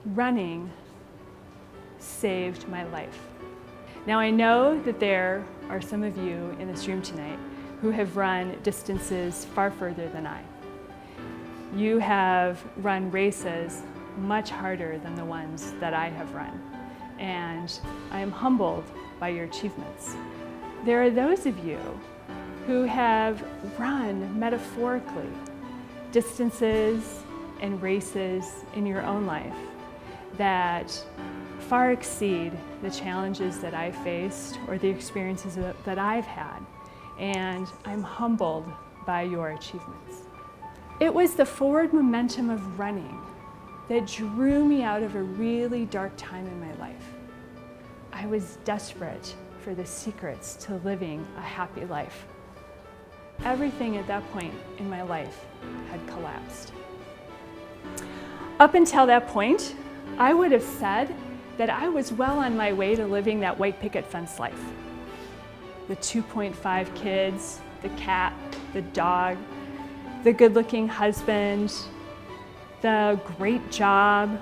Running saved my life. Now I know that there are some of you in this room tonight who have run distances far further than I. You have run races much harder than the ones that I have run, and I am humbled by your achievements. There are those of you who have run metaphorically distances and races in your own life that far exceed the challenges that I faced or the experiences that I've had, and I'm humbled by your achievements. It was the forward momentum of running that drew me out of a really dark time in my life. I was desperate for the secrets to living a happy life. Everything at that point in my life had collapsed. Up until that point, I would have said that I was well on my way to living that white picket fence life. The 2.5 kids, the cat, the dog, the good-looking husband, the great job,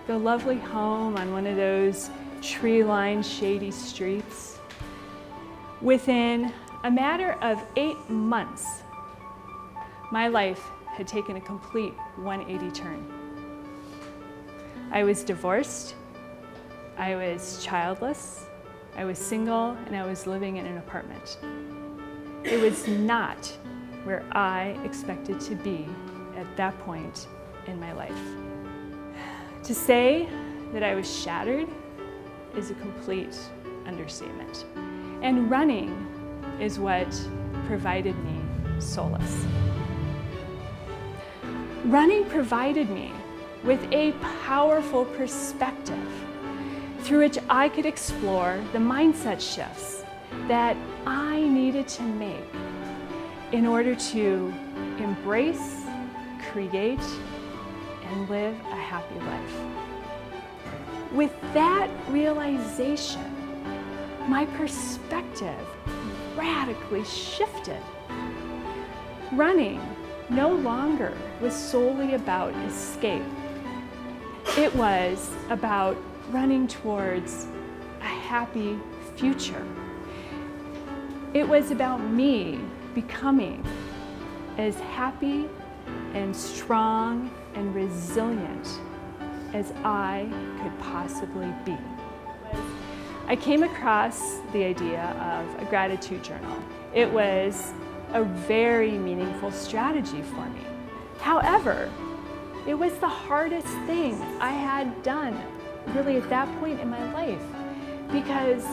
the lovely home on one of those tree-lined shady streets. Within a matter of 8 months, my life had taken a complete 180 turn. I was divorced, I was childless, I was single, and I was living in an apartment. It was not where I expected to be at that point in my life. To say that I was shattered is a complete understatement. And running is what provided me solace. Running provided me with a powerful perspective through which I could explore the mindset shifts that I needed to make in order to embrace, create, and live a happy life. With that realization, my perspective radically shifted. Running no longer was solely about escape. It was about running towards a happy future. It was about me becoming as happy and strong and resilient as I could possibly be. I came across the idea of a gratitude journal. It was a very meaningful strategy for me. However, it was the hardest thing I had done really at that point in my life because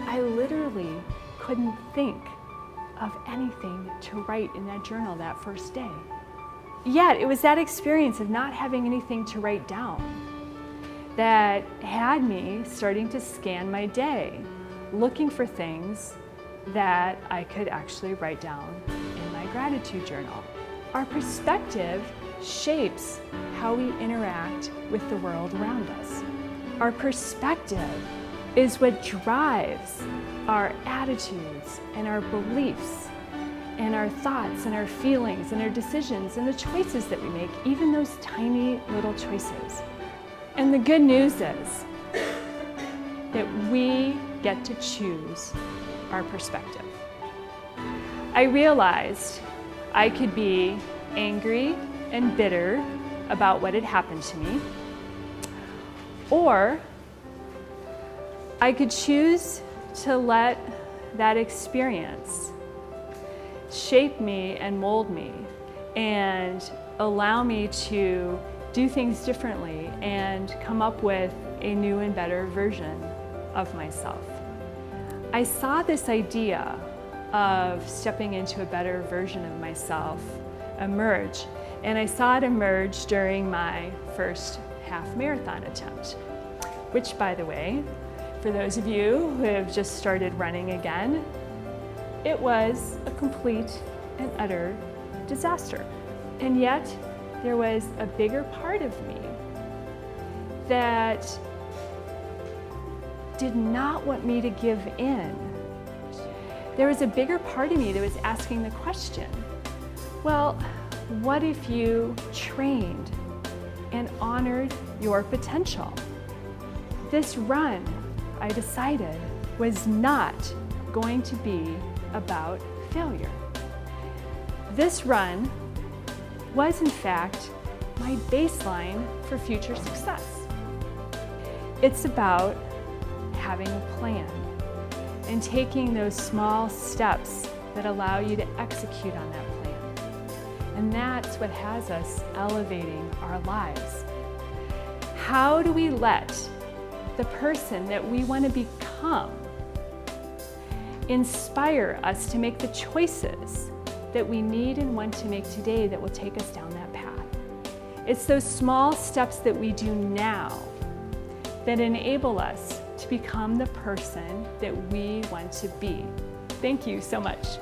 I literally couldn't think of anything to write in that journal that first day. Yet it was that experience of not having anything to write down that had me starting to scan my day, looking for things that I could actually write down in my gratitude journal. Our perspective shapes how we interact with the world around us. Our perspective is what drives our attitudes and our beliefs and our thoughts and our feelings and our decisions and the choices that we make, even those tiny little choices. And the good news is that we get to choose our perspective. I realized I could be angry and bitter about what had happened to me, or I could choose to let that experience shape me and mold me and allow me to do things differently and come up with a new and better version of myself. I saw this idea of stepping into a better version of myself emerge, and I saw it emerge during my first half marathon attempt, which, by the way, for those of you who have just started running again, it was a complete and utter disaster. And yet, there was a bigger part of me that did not want me to give in. There was a bigger part of me that was asking the question, well, what if you trained and honored your potential. This run, I decided, was not going to be about failure. This run was, in fact, my baseline for future success. It's about having a plan and taking those small steps that allow you to execute on that plan. And that's what has us elevating our lives. How do we let the person that we want to become inspire us to make the choices that we need and want to make today that will take us down that path? It's those small steps that we do now that enable us to become the person that we want to be. Thank you so much.